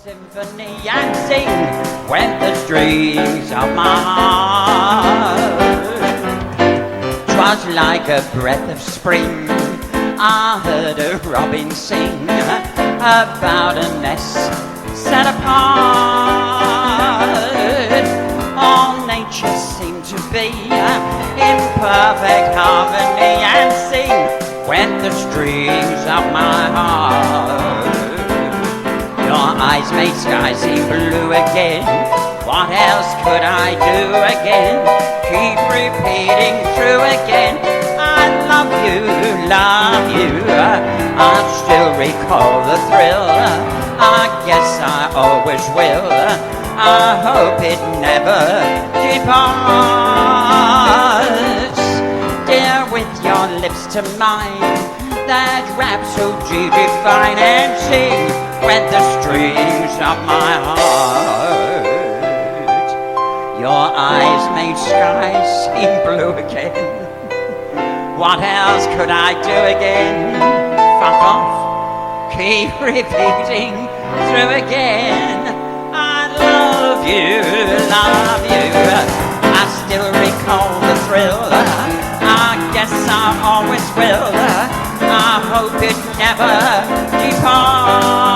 symphony and sing when the strings of my heart. 'Twas like a breath of spring. I heard a robin sing about a nest set apart. All nature seemed to be in perfect harmony and sing when the strings of my heart. Your eyes made skies seem blue again. What else could I do again? Keep repeating through again. I love you, love you. I still recall the thrill. I guess I always will. I hope it never departs. Dear, with your lips to mine, that rhapsody divine, and sing when the strings of my heart. Your eyes made skies seem blue again. What else could I do again? Fuck off, keep repeating through again. I love you, love you. I still recall the thrill. I guess I always will. I hope it never departs.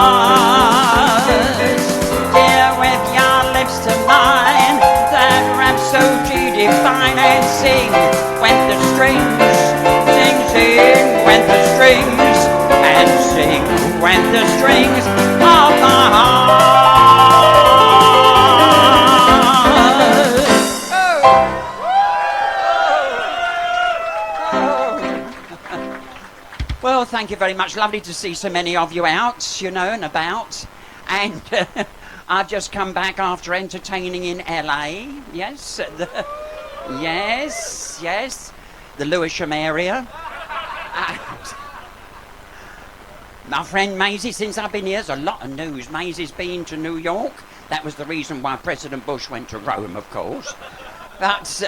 Dear, with your lips to mine, that rhapsody divine, and sing when the strings, sing when the strings, and sing when the strings of my heart. Well, thank you very much. Lovely to see so many of you out, you know, and about. And I've just come back after entertaining in LA. Yes, yes, the Lewisham area. My friend Maisie, since I've been here, there's a lot of news. Maisie's been to New York. That was the reason why President Bush went to Rome, of course. But,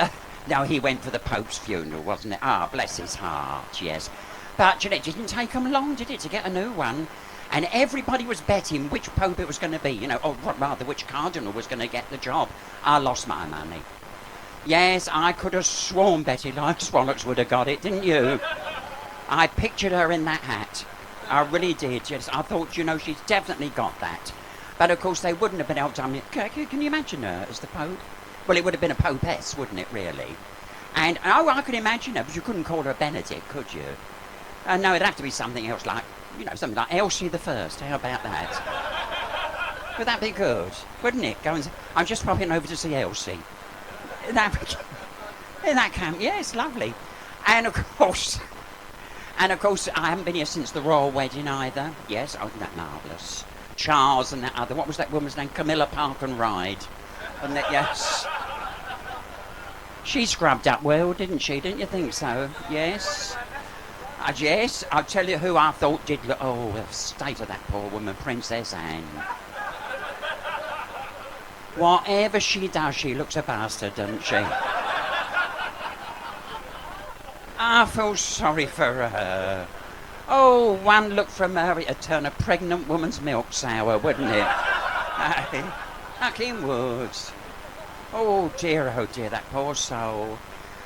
no, he went for the Pope's funeral, wasn't it? Ah, bless his heart, yes. But, you know, it didn't take him long, did it, to get a new one? And everybody was betting which Pope it was going to be, you know, or rather, which Cardinal was going to get the job. I lost my money. Yes, I could have sworn Betty Swallocks would have got it, didn't you? I pictured her in that hat. I really did, yes. I thought, you know, she's definitely got that. But, of course, they wouldn't have been able to... Can you imagine her as the Pope? Well, it would have been a Popess, wouldn't it, really? And, oh, I could imagine her, but you couldn't call her Benedict, could you? No, it'd have to be something else like, you know, something like Elsie the First. How about that? Would that be good? Wouldn't it? Go and say, I'm just popping over to see Elsie. In that camp, yes, lovely. And of course, I haven't been here since the royal wedding either. Yes, oh, isn't that marvellous? Charles and that other, what was that woman's name? Camilla Park and Ride. Wasn't it? Yes. She scrubbed up well, didn't she? Didn't you think so? Yes. Yes, I'll tell you who I thought did look... Oh, the state of that poor woman, Princess Anne. Whatever she does, she looks a bastard, doesn't she? I feel sorry for her. Oh, one look from her, it'd turn a pregnant woman's milk sour, wouldn't it? Fucking would. Oh dear, that poor soul.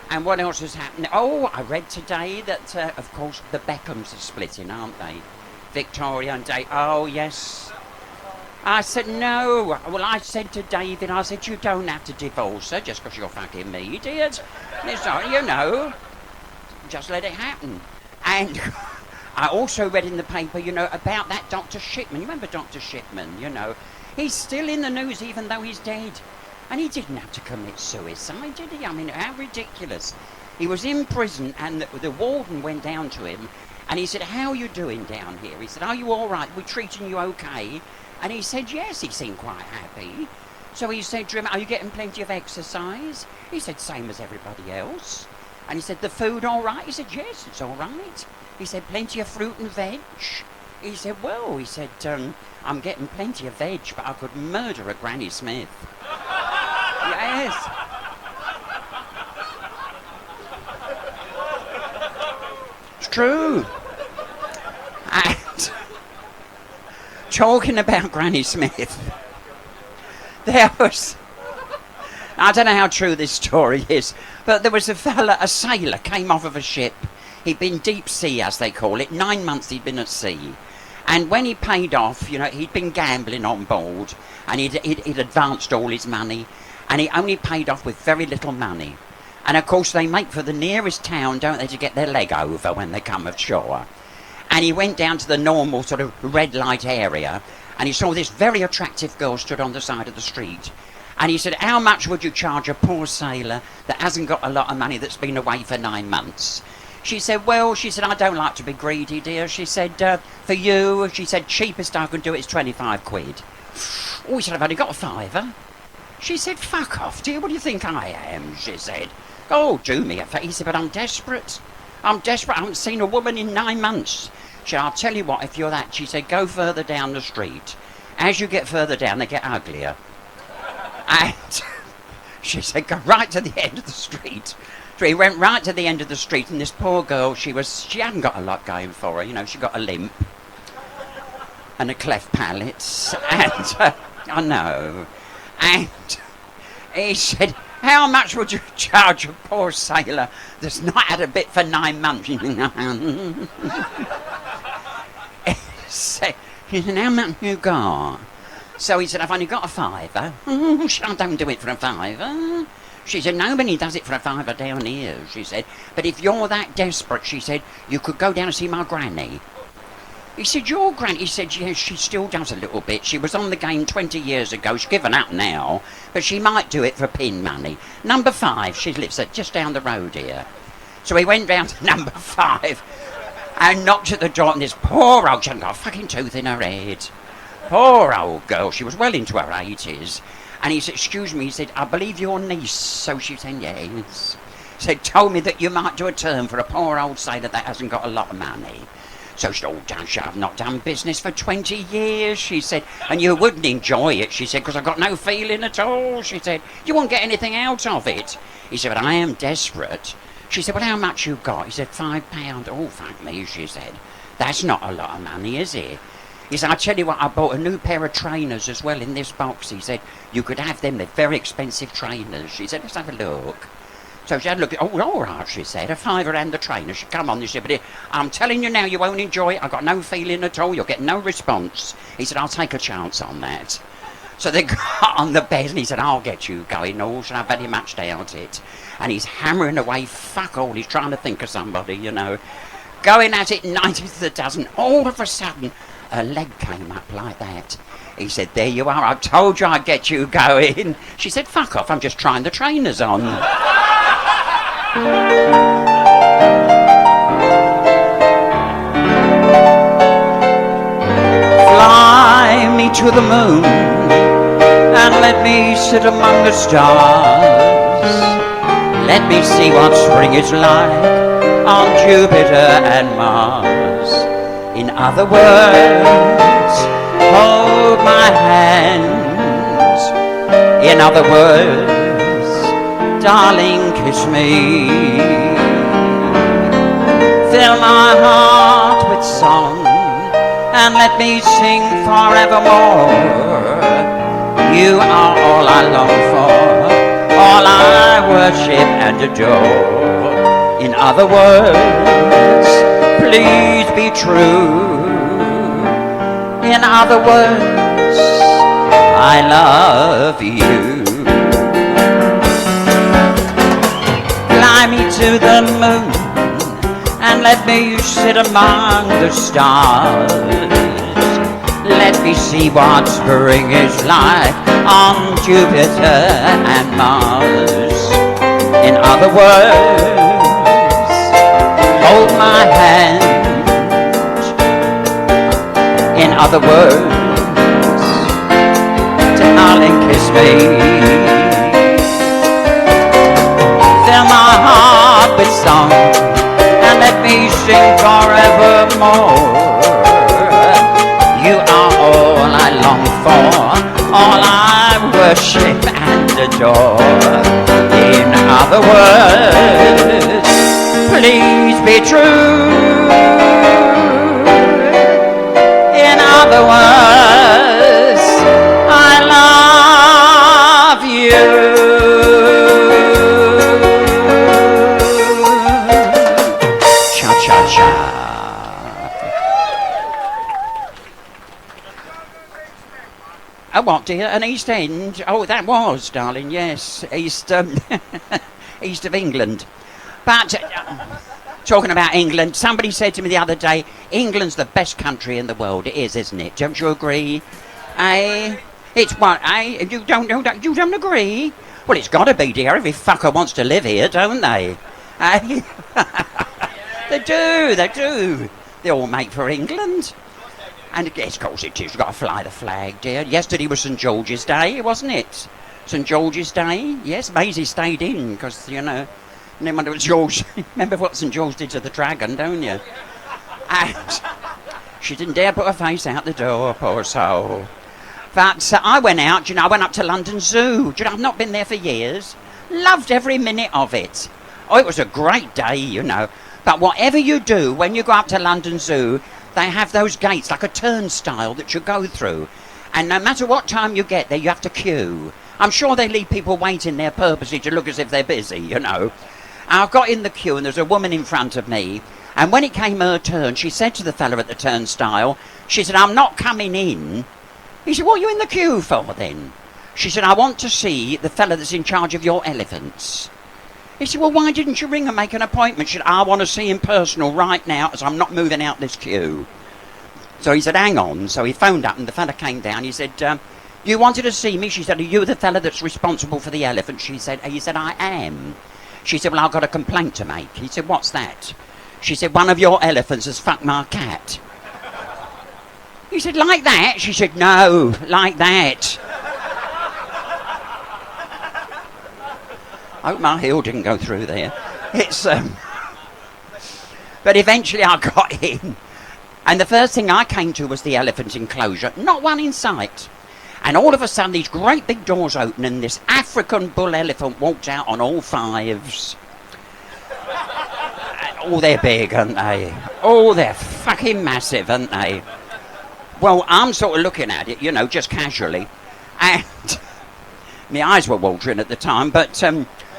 And what else is happening? Oh, I read today that, of course, the Beckhams are splitting, aren't they? Victoria and Dave. Oh, yes. I said, no. Well, I said to David, I said, you don't have to divorce her just because you're fucking me, dear. It's not, you know, just let it happen. And I also read in the paper, you know, about that Dr. Shipman. You remember Dr. Shipman, you know? He's still in the news even though he's dead. And he didn't have to commit suicide, did he? I mean, how ridiculous. He was in prison and the warden went down to him and he said, how are you doing down here? He said, are you all right? We're treating you okay? And he said, yes. He seemed quite happy. So he said to him, are you getting plenty of exercise? He said, same as everybody else. And he said, the food all right? He said, yes, it's all right. He said, plenty of fruit and veg? He said, well, he said, I'm getting plenty of veg, but I could murder a Granny Smith. Yes. It's true. And talking about Granny Smith, there was... I don't know how true this story is, but there was a sailor, came off of a ship. He'd been deep sea, as they call it. 9 months he'd been at sea. And when he paid off, you know, he'd been gambling on board, and he'd advanced all his money, and he only paid off with very little money. And of course they make for the nearest town, don't they, to get their leg over when they come ashore. And he went down to the normal sort of red light area, and he saw this very attractive girl stood on the side of the street. And he said, how much would you charge a poor sailor that hasn't got a lot of money, that's been away for 9 months? She said, well, she said, I don't like to be greedy, dear. She said, for you, she said, cheapest I can do it is 25 quid. Oh, he said, I've only got a fiver. She said, fuck off, dear, what do you think I am? She said, oh, do me a favour. He said, but I'm desperate. I'm desperate. I haven't seen a woman in 9 months. She said, I'll tell you what, if you're that, she said, go further down the street. As you get further down, they get uglier. And she said, go right to the end of the street. So he went right to the end of the street, and this poor girl, she hadn't got a lot going for her, you know, she got a limp and a cleft palate, and I know. And he said, how much would you charge a poor sailor that's not had a bit for 9 months? He said, how much you got? So he said, I've only got a fiver. I don't do it for a fiver. She said, nobody does it for a fiver down here, she said. But if you're that desperate, she said, you could go down and see my granny. He said, your granny? He said, yes, she still does a little bit. She was on the game 20 years ago. She's given up now, but she might do it for pin money. Number 5, she lives just down the road here. So he went round to number 5 and knocked at the door, and this poor old, she hadn't got a fucking tooth in her head. Poor old girl, she was well into her 80s. And he said, excuse me, he said, I believe your niece. So she said, yes. He said, told me that you might do a turn for a poor old sailor that hasn't got a lot of money. So she said, oh, Dash, I've not done business for 20 years, she said, and you wouldn't enjoy it, she said, because I've got no feeling at all, she said. You won't get anything out of it. He said, but I am desperate. She said, well, how much you got? He said, £5. Oh, fuck me, she said. That's not a lot of money, is it? He said, I tell you what, I bought a new pair of trainers as well in this box. He said, you could have them, they're very expensive trainers. She said, let's have a look. So she had a look, oh, all right, she said, a fiver and the trainer. She come on, she said, but I'm telling you now, you won't enjoy it. I've got no feeling at all, you'll get no response. He said, I'll take a chance on that. So they got on the bed and he said, I'll get you going. Oh, should I very much doubt it. And he's hammering away, fuck all, he's trying to think of somebody, you know. Going at it 90 to the dozen, all of a sudden, her leg came up like that. He said, there you are, I told you I'd get you going. She said, fuck off, I'm just trying the trainers on. Fly me to the moon and let me sit among the stars. Let me see what spring is like on Jupiter and Mars. In other words, hold my hands. In other words, darling, kiss me. Fill my heart with song and let me sing forevermore. You are all I long for, all I worship and adore. In other words, please be true. In other words, I love you. Fly me to the moon and let me sit among the stars. Let me see what spring is like on Jupiter and Mars. In other words, hold my hand. In other words, darling, kiss me. Fill my heart with song and let me sing forevermore. You are all I long for, all I worship and adore. In other words, please be true. In other words, Oh, what, dear? An East End? Oh, that was, darling, yes. East of England. But, talking about England, somebody said to me the other day, England's the best country in the world. It is, isn't it? Don't you agree? Eh? It's what, eh? You don't agree? Well, it's got to be, dear. Every fucker wants to live here, don't they? Eh? They do. They all make for England. And yes, of course it is. You've got to fly the flag, dear. Yesterday was St George's Day, wasn't it? St George's Day? Yes, Maisie stayed in because, you know, no wonder it was George. Remember what St George did to the dragon, don't you? And she didn't dare put her face out the door, poor soul. But I went out, you know, I went up to London Zoo. Do you know, I've not been there for years. Loved every minute of it. Oh, it was a great day, you know. But whatever you do, when you go up to London Zoo, they have those gates, like a turnstile that you go through. And no matter what time you get there, you have to queue. I'm sure they leave people waiting there purposely to look as if they're busy, you know. I got in the queue and there's a woman in front of me. And when it came her turn, she said to the fella at the turnstile, she said, I'm not coming in. He said, what are you in the queue for then? She said, I want to see the fella that's in charge of your elephants. He said, well, why didn't you ring and make an appointment? She said, I want to see him personal right now as I'm not moving out this queue. So he said, hang on. So he phoned up and the fella came down. He said, you wanted to see me? She said, are you the fella that's responsible for the elephant? He said, I am. She said, well, I've got a complaint to make. He said, what's that? She said, one of your elephants has fucked my cat. He said, like that? She said, no, like that. I hope my heel didn't go through there. But eventually I got in. And the first thing I came to was the elephant enclosure. Not one in sight. And all of a sudden these great big doors open and this African bull elephant walked out on all fives. Oh, they're big, aren't they? Oh, they're fucking massive, aren't they? Well, I'm sort of looking at it, you know, just casually. And my eyes were watering at the time, but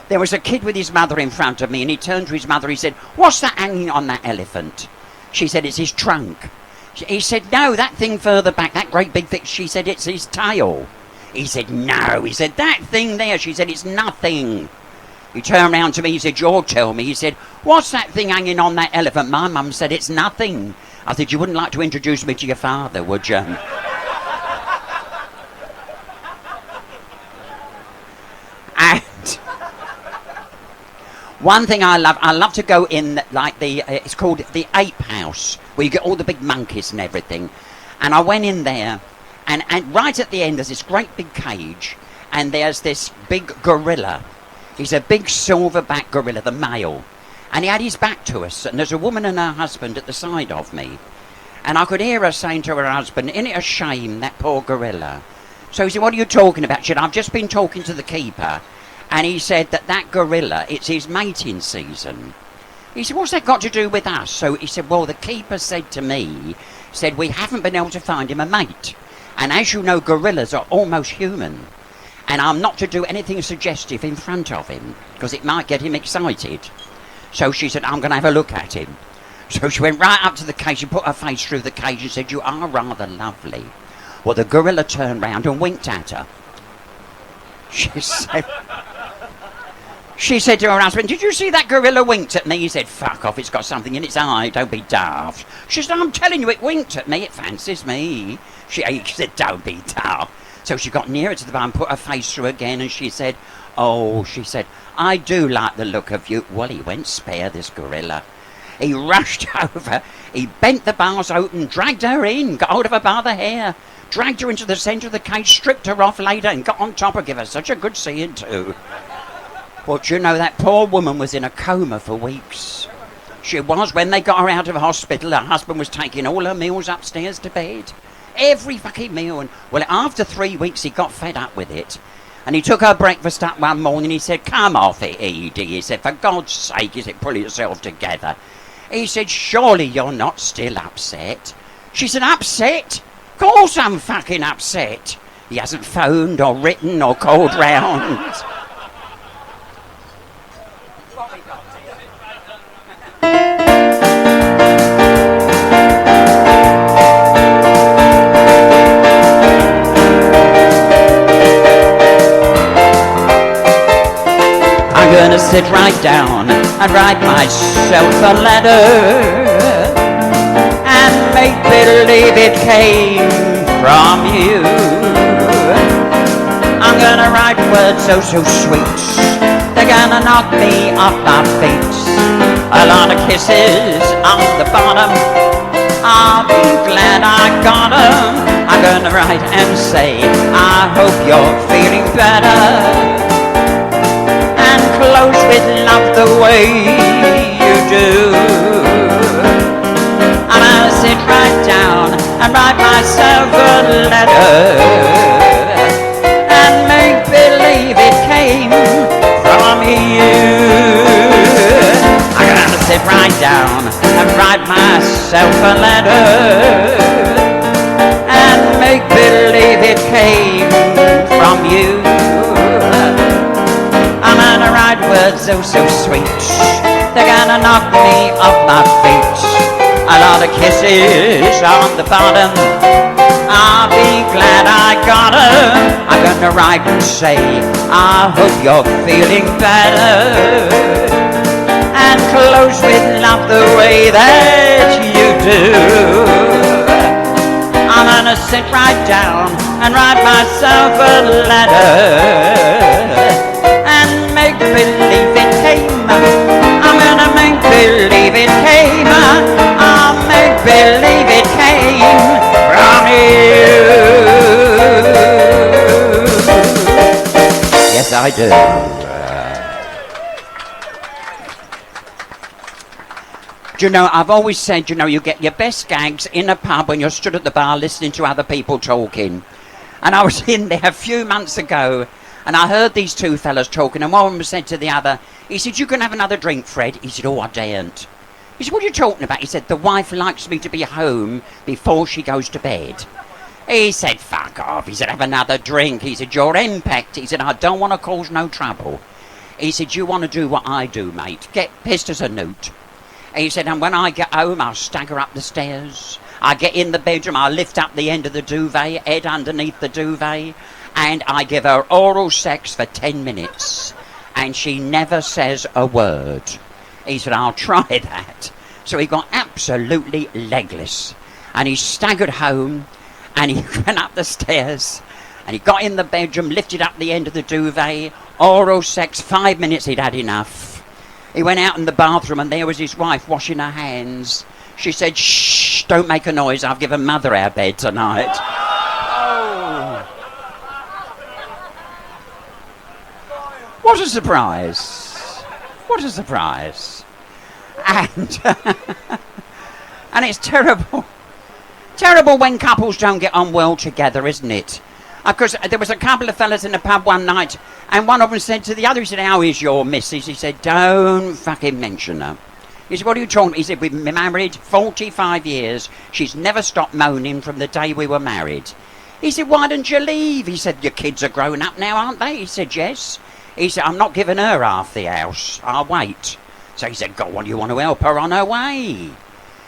there was a kid with his mother in front of me, and he turned to his mother, he said, what's that hanging on that elephant? She said, it's his trunk. He said, no, that thing further back, that great big thing. She said, it's his tail. He said, no. He said, that thing there. She said, it's nothing. He turned round to me, he said, you'll tell me. He said, what's that thing hanging on that elephant? My mum said, it's nothing. I said, you wouldn't like to introduce me to your father, would you? And one thing I love to go in, like it's called the ape house, where you get all the big monkeys and everything. And I went in there, and right at the end there's this great big cage, and there's this big gorilla. He's a big silverback gorilla, the male. And he had his back to us, and there's a woman and her husband at the side of me. And I could hear her saying to her husband, isn't it a shame, that poor gorilla? So he said, what are you talking about? She said, I've just been talking to the keeper. And he said that gorilla, it's his mating season. He said, what's that got to do with us? So he said, well, the keeper said to me, said, we haven't been able to find him a mate. And as you know, gorillas are almost human. And I'm not to do anything suggestive in front of him, because it might get him excited. So she said, I'm going to have a look at him. So she went right up to the cage and put her face through the cage and said, you are rather lovely. Well, the gorilla turned round and winked at her. She said to her husband, did you see that gorilla winked at me? He said, fuck off, it's got something in its eye, don't be daft. She said, I'm telling you, it winked at me, it fancies me. She said, don't be daft. So she got nearer to the bar and put her face through again, and she said, oh, she said, I do like the look of you. Well, he went spare, this gorilla. He rushed over, he bent the bars open, dragged her in, got hold of her by the hair, dragged her into the centre of the cage, stripped her off later, and got on top and gave her such a good seeing too. But you know, that poor woman was in a coma for weeks. She was. When they got her out of hospital, her husband was taking all her meals upstairs to bed. Every fucking meal. And well, after 3 weeks, he got fed up with it. And he took her breakfast up one morning. He said, come off it, Edie. He said, for God's sake, he said, pull yourself together. He said, surely you're not still upset. She said, upset? Of course I'm fucking upset. He hasn't phoned or written or called round. gonna sit right down and write myself a letter and make believe it came from you. I'm gonna write words so sweet, they're gonna knock me off my feet. A lot of kisses on the bottom, I'll be glad I got 'em. I'm gonna write and say, I hope you're feeling better, and close with love the way you do. I'm gonna sit right down and write myself a letter and make believe it came from you. I'm gonna sit right down and write myself a letter and make believe it came from you. I'm gonna write words so sweet, they're gonna knock me off my feet. A lot of kisses on the bottom, I'll be glad I got 'em. I'm gonna write and say, I hope you're feeling better, and close with love the way that you do. I'm gonna sit right down and write myself a letter and make believe it came. I'm gonna make believe it came. I'll make believe it came from you. Yes, I do. Do you know, I've always said, you know, you get your best gags in a pub when you're stood at the bar listening to other people talking. And I was in there a few months ago, and I heard these two fellas talking, and one of them said to the other, he said, you can have another drink, Fred? He said, oh, I daren't. He said, what are you talking about? He said, the wife likes me to be home before she goes to bed. He said, fuck off. He said, have another drink. He said, you're impact. He said, I don't want to cause no trouble. He said, you want to do what I do, mate. Get pissed as a newt. He said, and when I get home, I'll stagger up the stairs. I get in the bedroom, I lift up the end of the duvet, head underneath the duvet, and I give her oral sex for 10 minutes. And she never says a word. He said, I'll try that. So he got absolutely legless. And he staggered home, and he went up the stairs, and he got in the bedroom, lifted up the end of the duvet, oral sex, 5 minutes, he'd had enough. He went out in the bathroom, and there was his wife washing her hands. She said, shh, don't make a noise. I've given Mother our bed tonight. Oh. What a surprise. What a surprise. And, and it's terrible. Terrible when couples don't get on well together, isn't it? Because there was a couple of fellas in the pub one night, and one of them said to the other, he said, how is your missus? He said, don't fucking mention her. He said, what are you talking about? He said, we've been married 45 years. She's never stopped moaning from the day we were married. He said, why didn't you leave? He said, your kids are grown up now, aren't they? He said, yes. He said, I'm not giving her half the house. I'll wait. So he said, go on, you want to help her on her way?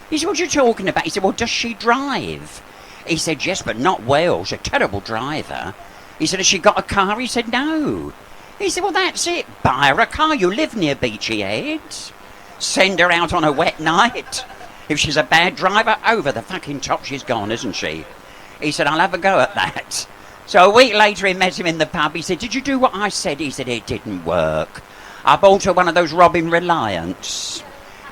He said, what are you talking about? He said, well, does she drive? He said, yes, but not well. She's a terrible driver. He said, has she got a car? He said, no. He said, well, that's it. Buy her a car. You live near Beachy Head. Send her out on a wet night. If she's a bad driver, over the fucking top she's gone, isn't she? He said, I'll have a go at that. So a week later, he met him in the pub. He said, did you do what I said? He said, it didn't work. I bought her one of those Robin Reliance.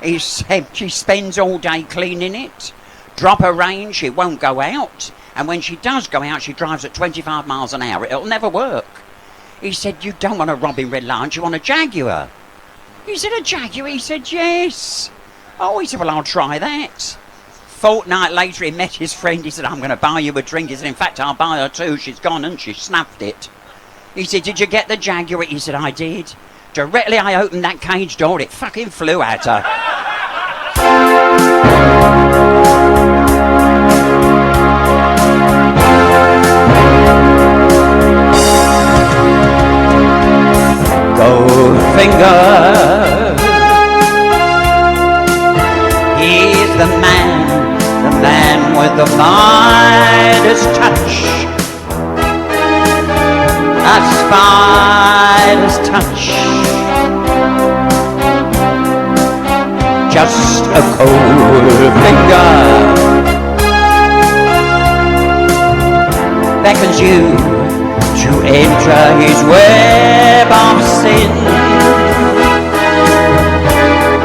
He said, she spends all day cleaning it. Drop her range, she won't go out. And when she does go out, she drives at 25 miles an hour. It'll never work. He said, you don't want a Robin Reliance, you want a Jaguar. He said, a Jaguar? He said, yes. Oh, he said, well, I'll try that. Fortnight later, he met his friend. He said, I'm going to buy you a drink. He said, in fact, I'll buy her too. She's gone and she snuffed it. He said, did you get the Jaguar? He said, I did. Directly I opened that cage door, it fucking flew at her. Goldfinger, he's the man with the Midas touch, a spider's touch. cold finger beckons you to enter his web of sin.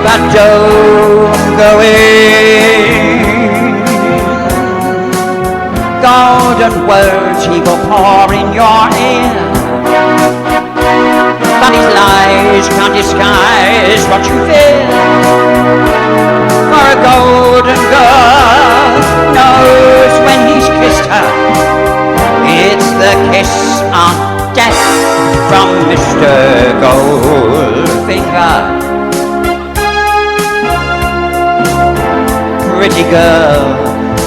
But don't go in. Golden words he will pour in your ear, but his lies can't disguise what you fear. For a golden girl knows when he's kissed her, it's the kiss of death from Mr. Goldfinger. Pretty girl,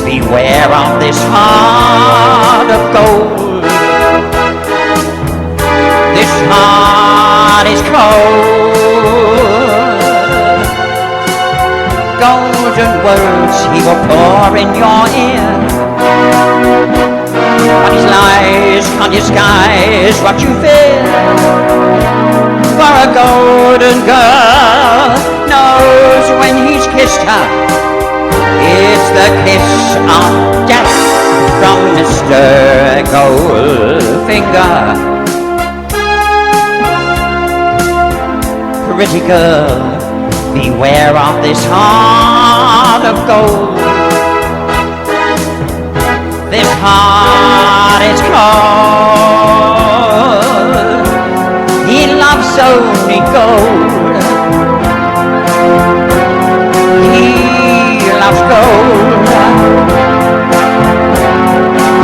beware of this heart of gold. This heart is cold. Golden words he will pour in your ear, but his lies can't disguise what you fear. For a golden girl knows when he's kissed her, it's the kiss of death from Mr. Goldfinger. Pretty girl, beware of this heart of gold. This heart is cold. He loves only gold. He loves gold.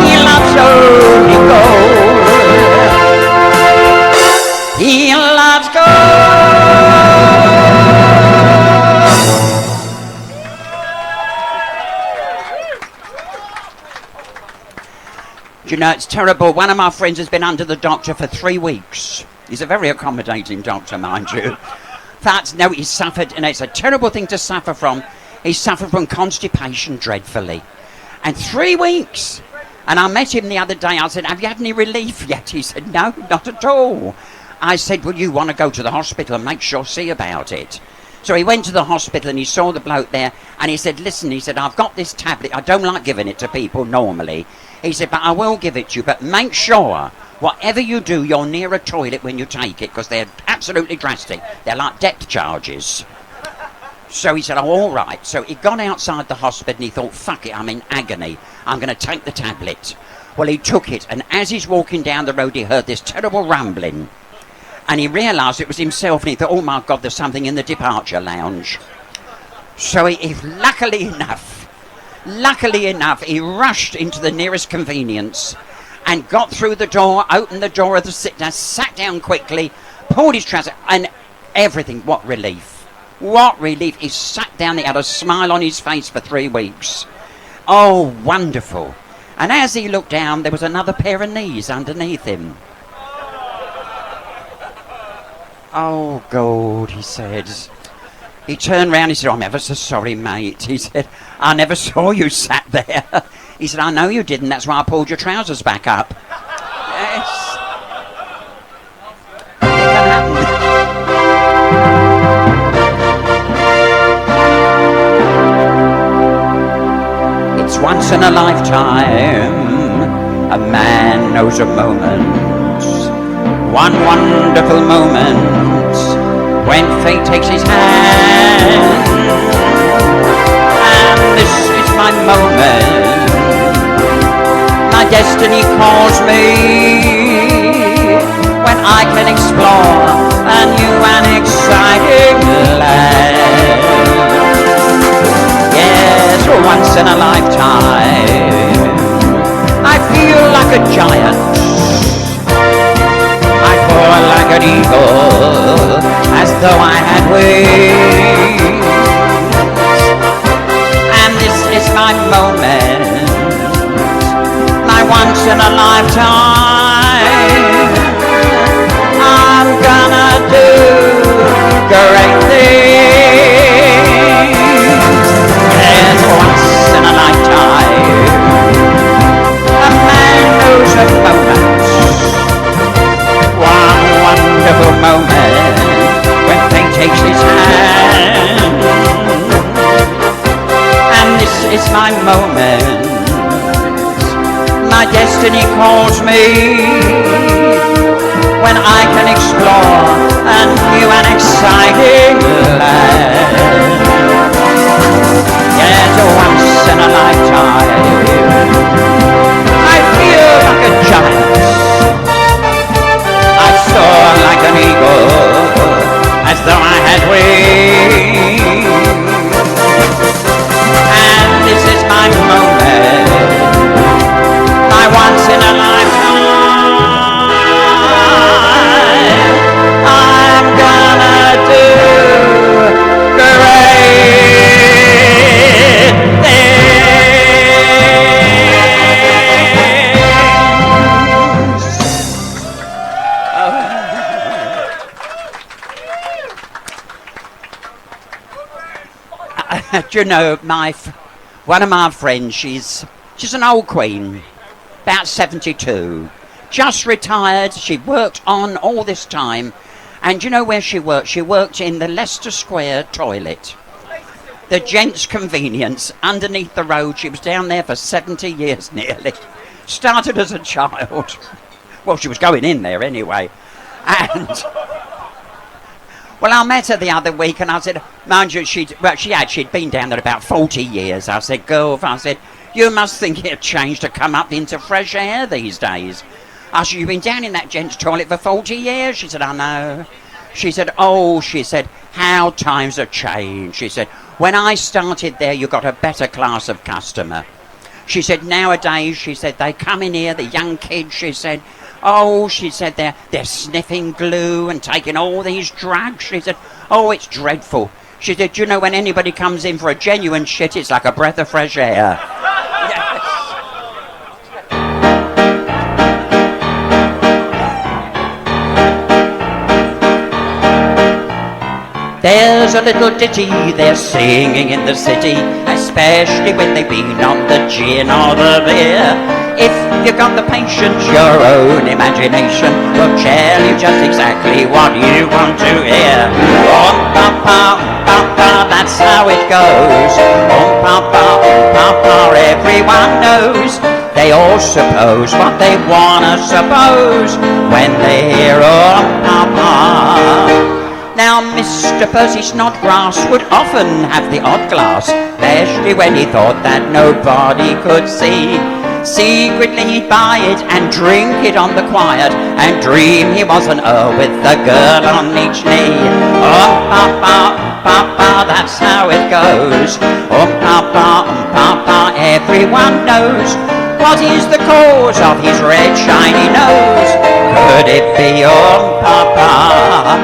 He loves only gold. He loves gold. Do you know, it's terrible. One of my friends has been under the doctor for 3 weeks. He's a very accommodating doctor, mind you. No, he's suffered, and it's a terrible thing to suffer from. He suffered from constipation dreadfully. And 3 weeks. And I met him the other day. I said, have you had any relief yet? He said, no, not at all. I said, well, you want to go to the hospital and make sure, see about it. So he went to the hospital and he saw the bloke there. And he said, listen, he said, I've got this tablet. I don't like giving it to people normally. He said, but I will give it to you. But make sure, whatever you do, you're near a toilet when you take it, because they're absolutely drastic. They're like depth charges. So he said, oh, all right. So he got outside the hospital and he thought, fuck it, I'm in agony. I'm going to take the tablet. Well, he took it, and as he's walking down the road, he heard this terrible rumbling. And he realised it was himself, and he thought, oh, my God, there's something in the departure lounge. So he luckily enough, he rushed into the nearest convenience and got through the door, opened the door of the sit-down, sat down quickly, pulled his trousers, and everything. What relief. What relief. He sat down, he had a smile on his face for 3 weeks. Oh, wonderful. And as he looked down, there was another pair of knees underneath him. Oh, God, he said. He turned round, he said, I'm ever so sorry, mate. He said, I never saw you sat there. He said, I know you didn't, that's why I pulled your trousers back up. Yes. It can happen. It's once in a lifetime, a man knows a moment. One wonderful moment when fate takes his hand. And this is my moment. My destiny calls me when I can explore a new and exciting land. Yes, once in a lifetime, I feel like a giant. Like an eagle, as though I had wings. And this is my moment, my once in a lifetime. I'm gonna do great things. And once in a lifetime, a man knows a moment. One wonderful moment when fate takes his hand. Do you know, one of my friends, she's an old queen, about 72, just retired. She worked on all this time, and do you know where she worked? She worked in the Leicester Square toilet, the gents' convenience underneath the road. She was down there for 70 years nearly. Started as a child. Well, she was going in there anyway, and well, I met her the other week, and I said, mind you, she'd been down there about 40 years. I said, girl, you must think it changed to come up into fresh air these days. I said, you've been down in that gents' toilet for 40 years? She said, I know. She said, how times have changed. She said, when I started there, you got a better class of customer. She said, nowadays, she said, they come in here, the young kids, she said, they're sniffing glue and taking all these drugs. She said, it's dreadful. She said, you know, when anybody comes in for a genuine shit, it's like a breath of fresh air. There's a little ditty they're singing in the city, especially when they've been on the gin or the beer. If you've got the patience, your own imagination will tell you just exactly what you want to hear. Pa, that's how it goes. Pa, everyone knows. They all suppose what they wanna suppose when they hear pa. Now, Mr. Percy Snodgrass would often have the odd glass, especially when he thought that nobody could see. Secretly he'd buy it and drink it on the quiet, and dream he was an earl with a girl on each knee. Pa, that's how it goes. Pa, everyone knows. What is the cause of his red shiny nose? Could it be pa?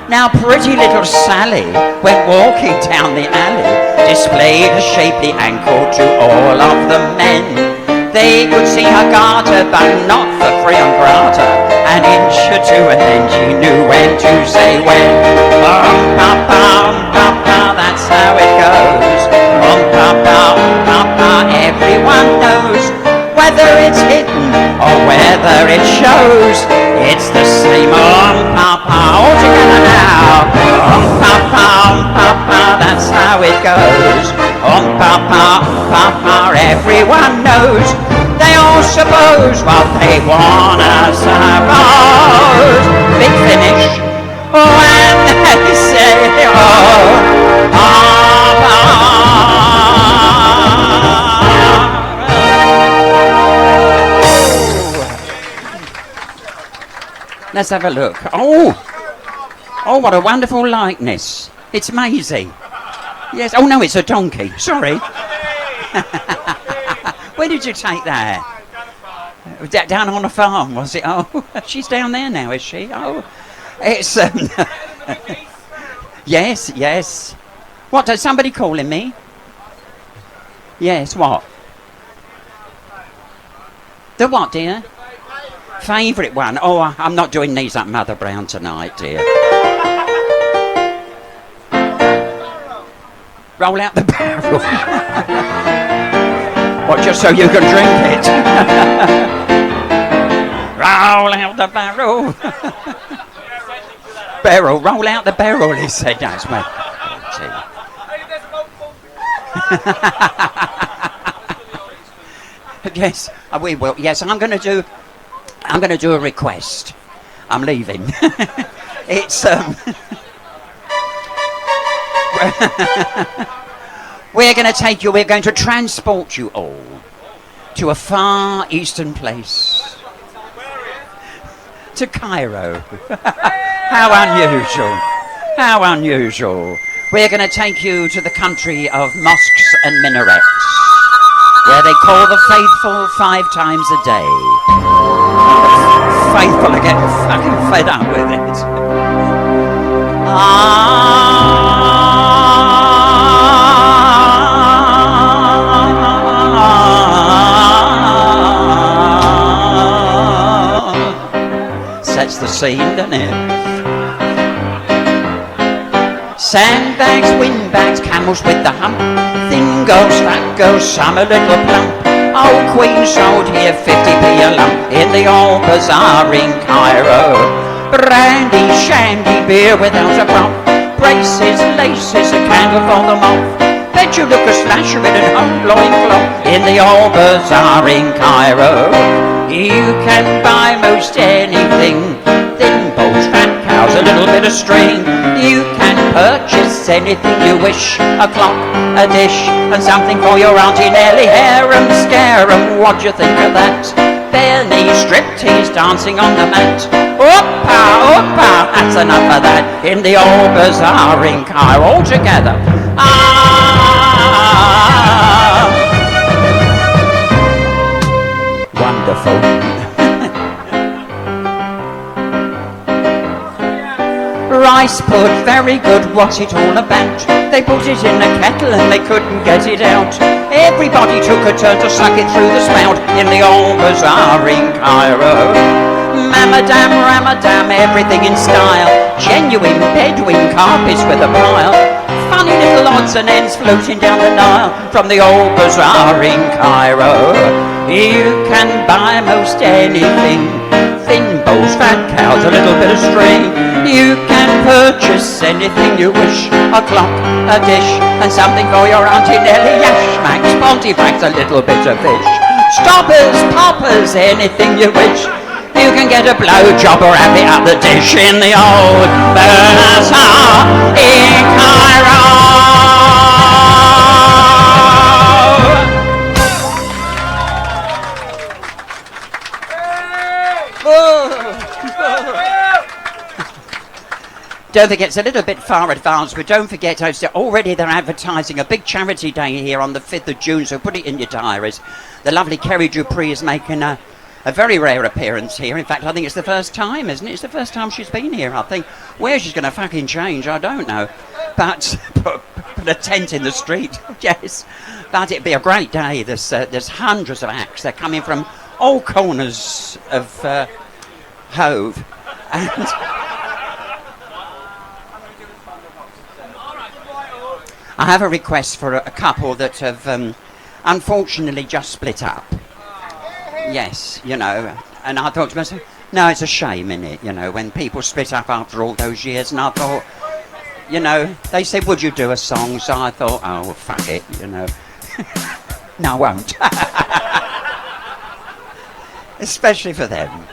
Now pretty little Sally, when walking down the alley, displayed a shapely ankle to all of the men. They could see her garter, but not for free on grata, an inch or two, and then she knew when to say when. Pa, that's how it goes. Pa, everyone knows. Whether it's hidden or whether it shows, it's the same pa. All together now. Pa, that's how it goes. Pa, everyone knows. They all suppose what they wanna suppose. Big finish. When they say pa. Let's have a look. Oh, what a wonderful likeness. It's Maisie. Yes. Oh, no, it's a donkey. Sorry. Where did you take that? Down on a farm, was it? Oh, she's down there now, is she? Oh, it's... Yes. What, is somebody calling me? Yes, what? The what, dear? Favourite one? Oh, I'm not doing these up Mother Brown tonight, dear. Roll out the barrel. What, just so you can drink it? Roll out the barrel. Roll out the barrel, he said. That's my... Yes, we will. Yes, I'm going to do a request. I'm leaving. It's we're going to transport you all to a far eastern place. To Cairo. How unusual. We're going to take you to the country of mosques and minarets, where they call the faithful 5 times a day. Faithful are getting fucking fed up with it. Sets the scene, doesn't it? Sandbags, windbags, camels with the hump. Thin girls, fat girls, some a little plump. Old queen sold here 50p a lump in the old bazaar in Cairo. Brandy, shandy, beer without a prop. Braces, laces, a candle for the moth. Bet you look a slasher in an old loincloth in the old bazaar in Cairo. You can buy most anything. Thin bowls, fat cows, a little bit of string. You can purchase anything you wish. A clock, a dish, and something for your Auntie Nellie. Harum scarum, what do you think of that? Bare knee striptease dancing on the mat. Oopa, oopa, that's enough of that. In the old bazaar in Cairo, all together. Ah, wonderful. Rice pud, very good, what's it all about? They put it in the kettle and they couldn't get it out. Everybody took a turn to suck it through the spout in the old bazaar in Cairo. Mamadam, ramadam, everything in style. Genuine Bedouin carpets with a pile. Funny little odds and ends floating down the Nile from the old bazaar in Cairo. You can buy most anything. Thin bowls, fat cows, a little bit of string. You can purchase anything you wish. A clock, a dish, and something for your Auntie Nellie. Yashmacks, pontifex, a little bit of fish. Stoppers, poppers, anything you wish. You can get a blowjob or happy at the dish in the old bazaar in Cairo. Don't forget, it's a little bit far advanced, but don't forget, already they're advertising a big charity day here on the 5th of June, so put it in your diaries. The lovely Kerry Dupree is making a very rare appearance here. In fact, I think it's the first time, isn't it? It's the first time she's been here, I think. Where she's going to fucking change, I don't know. But put a tent in the street, yes. But it'd be a great day. There's hundreds of acts. They're coming from all corners of Hove. And I have a request for a couple that have unfortunately just split up. Yes, you know, and I thought to myself, no, it's a shame, innit, you know, when people split up after all those years, and I thought, you know, they said, would you do a song? So I thought, oh, well, fuck it, you know. No, I won't. Especially for them.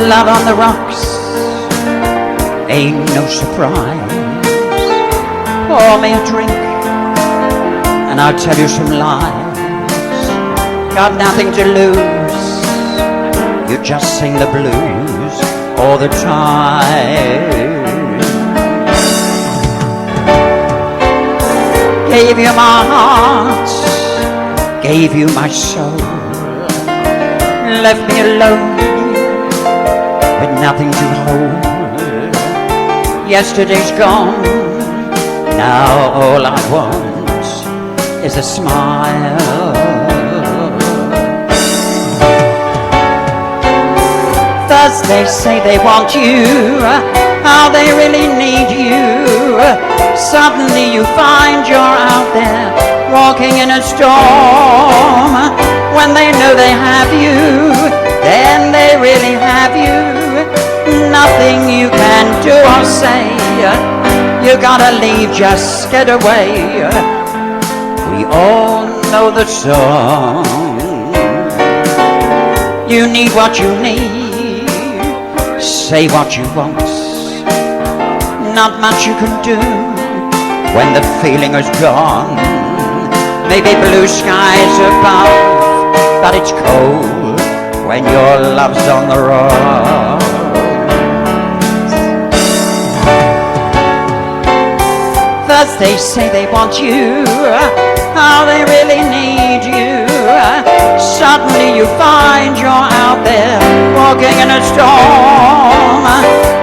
Love on the rocks ain't no surprise. Pour me a drink and I'll tell you some lies. Got nothing to lose, you just sing the blues all the time. Gave you my heart, gave you my soul, left me alone with nothing to hold. Yesterday's gone, now all I want is a smile. Thus they say they want you, how they really need you. Suddenly you find you're out there walking in a storm. When they know they have you, then they really have you. Nothing you can do or say, you gotta leave, just get away. We all know the song. You need what you need, say what you want. Not much you can do when the feeling is gone. Maybe blue skies above, but it's cold when your love's on the road. Thus they say they want you, how they really need you. Suddenly you find you're out there walking in a storm.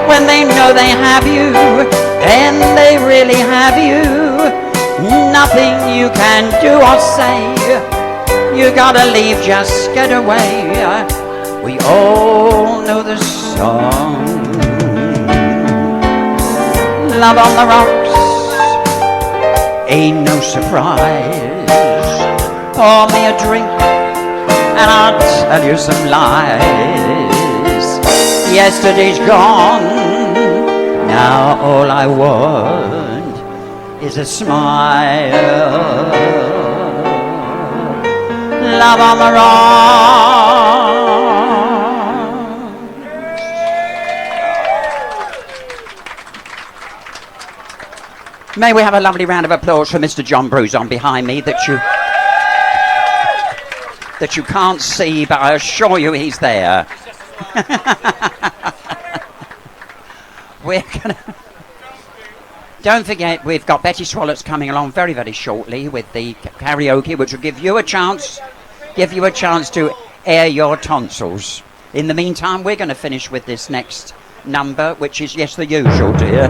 When they know they have you, and they really have you, nothing you can do or say. You gotta leave, just get away. We all know the song. Love on the rocks ain't no surprise. Pour me a drink and I'll tell you some lies. Yesterday's gone, now all I want is a smile. Love on the rocks. May we have a lovely round of applause for Mr. John Bruzon behind me that you can't see, but I assure you he's there. We're gonna. Don't forget, we've got Betty Swallows coming along very, very shortly with the karaoke, which will give you a chance to air your tonsils. In the meantime, we're going to finish with this next number, which is Yes, the Usual, dear.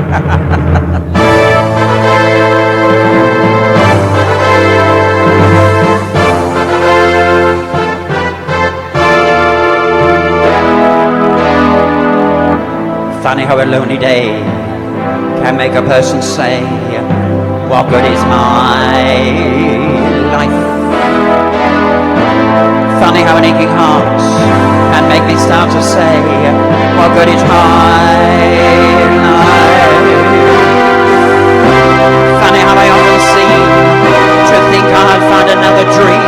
Funny how a lonely day can make a person say, what good is my life? Funny how an aching heart can make me start to say, what good is my life? Funny how I often seem to think I'll find another dream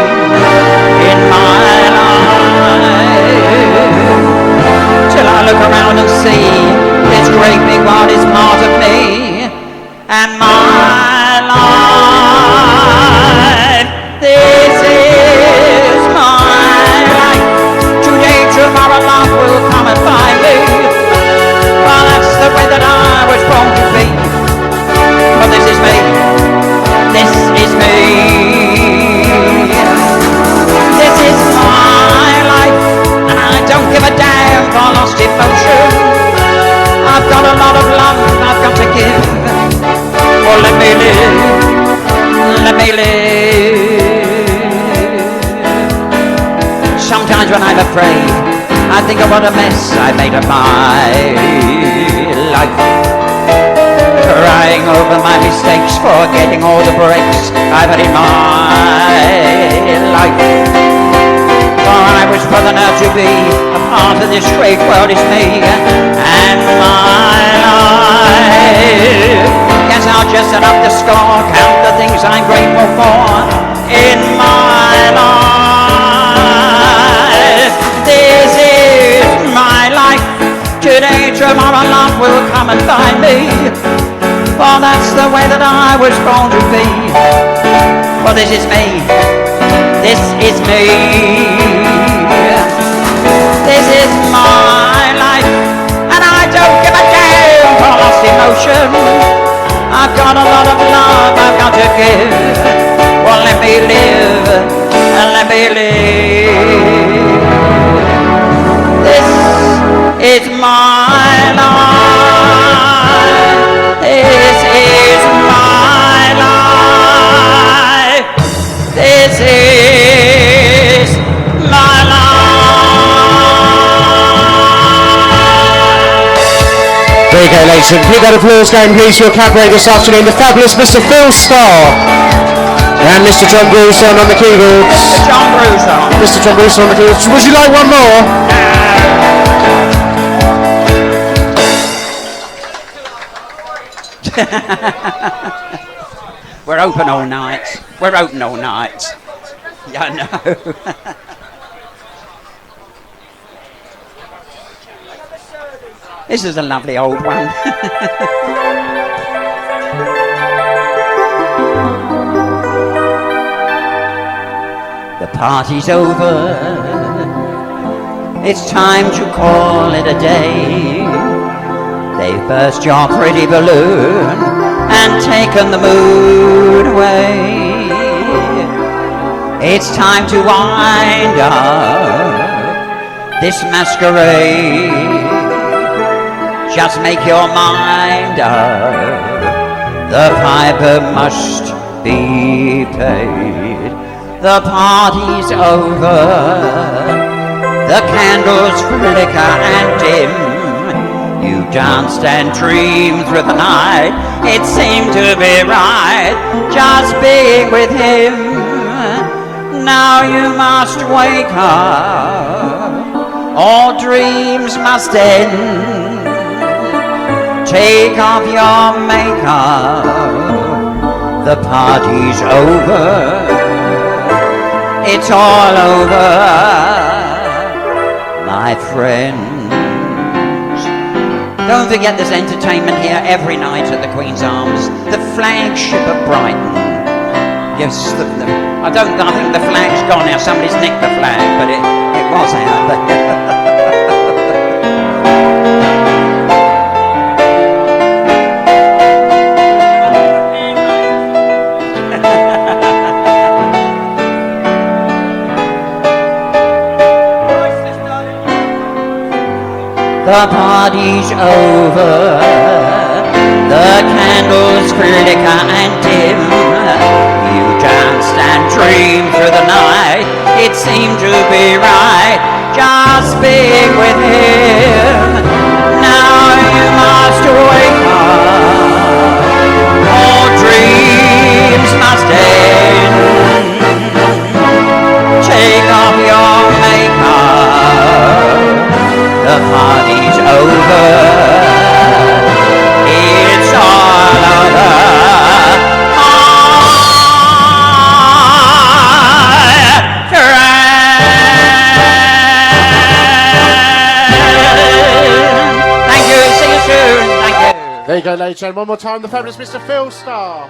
in my life, till I look around and see this great big world is part of me and my life. This is my life. Today, tomorrow, love will come and find me. Well, that's the way that I was born to be. But this is me. This is me. This is my life, and I don't give a damn for lost emotion. I've got a lot of love I've got to give. Oh, let me live, let me live. Sometimes when I'm afraid, I think of what a mess I made of my life. Crying over my mistakes, forgetting all the breaks I've had in my life. For I was born out to be a part of this great world is me and my life. Yes, I'll just set up the score, count the things I'm grateful for in my life. This is my life. Today, tomorrow, love will come and find me. For that's the way that I was born to be. For this is me. This is me. This is my life, and I don't give a damn for lost emotion. I've got a lot of love I've got to give. Well, let me live, and let me live. This is my life. This is my life. This is my life. There you go, ladies and keep that applause going, please, for your cabaret this afternoon. The fabulous Mr. Phil Starr and Mr. John Bruzon on the keyboards. Mr. John Bruzon on the keyboards. Would you like one more? We're open all night. We're open all night. Yeah, I know. This is a lovely old one. The party's over. It's time to call it a day. They've burst your pretty balloon and taken the mood away. It's time to wind up this masquerade. Just make your mind up. The piper must be paid. The party's over. The candles flicker and dim. You danced and dreamed through the night. It seemed to be right, just being with him. Now you must wake up. All dreams must end. Take off your makeup. The party's over. It's all over, my friends. Don't forget there's entertainment here every night at the Queen's Arms, the flagship of Brighton. Yes, I think the flag's gone now. Somebody's nicked the flag, but it was out there. The party's over, the candles flicker and dim. You danced and dreamed through the night. It seemed to be right, just being with him. Now you must wake up. All dreams must end. Take off your makeup. The party's over. It's all over. Thank you. See you soon. Thank you. There you go, ladies and gentlemen. One more time, the fabulous Mr. Phil Starr.